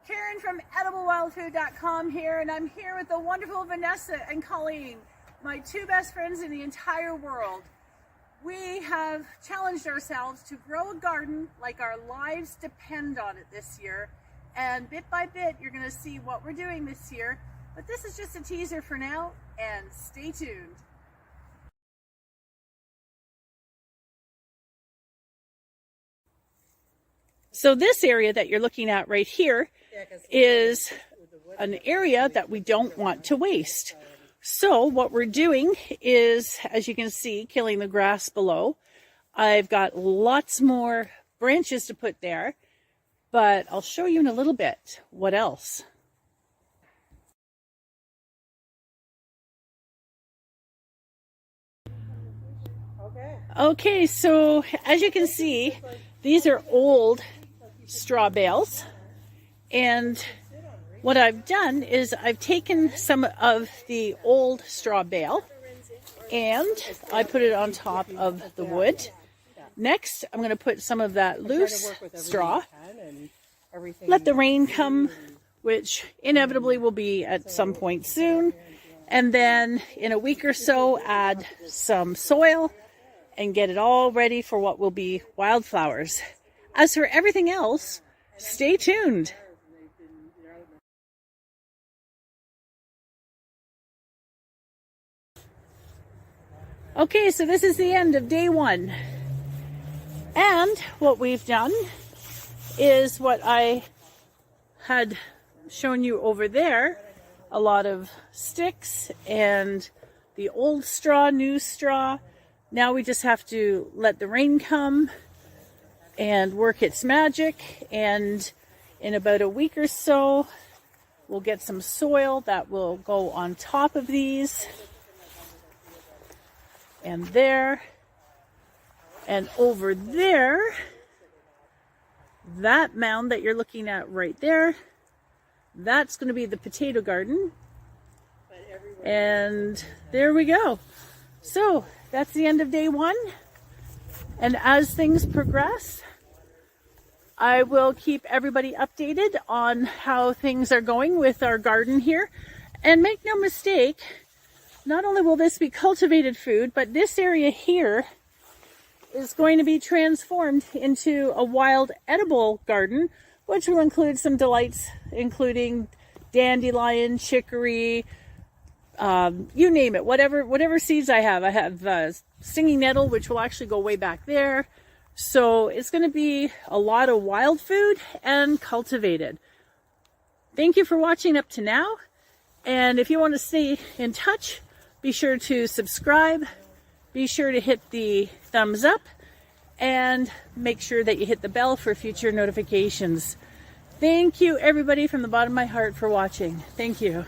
Karen from EdibleWildFood.com here, and I'm here with the wonderful Vanessa and Colleen, my two best friends in the entire world. We have challenged ourselves to grow a garden like our lives depend on it this year, and bit by bit you're going to see what we're doing this year, but this is just a teaser for now, and stay tuned. So this area that you're looking at right here is an area that we don't want to waste. So what we're doing is, as you can see, killing the grass below. I've got lots more branches to put there, but I'll show you in a little bit what else. Okay, so as you can see, these are old straw bales, and what I've done is I've taken some of the old straw bale and I put it on top of the wood. Next, I'm going to put some of that loose straw, let the rain come, which inevitably will be at some point soon, and then in a week or so add some soil and get it all ready for what will be wildflowers. As for everything else, stay tuned. Okay, so this is the end of day one. And what we've done is what I had shown you over there, a lot of sticks and the old straw, new straw. Now we just have to let the rain come and work its magic, and in about a week or so we'll get some soil that will go on top of these, and there, and over there, that mound that you're looking at right there, that's going to be the potato garden. And there we go. So that's the end of day one, and as things progress, I will keep everybody updated on how things are going with our garden here. And make no mistake, not only will this be cultivated food, but this area here is going to be transformed into a wild edible garden, which will include some delights, including dandelion, chicory, you name it, whatever seeds I have. I have stinging nettle, which will actually go way back there. So it's going to be a lot of wild food and cultivated. Thank you for watching up to now. And if you want to stay in touch, be sure to subscribe. Be sure to hit the thumbs up and make sure that you hit the bell for future notifications. Thank you, everybody, from the bottom of my heart for watching. Thank you.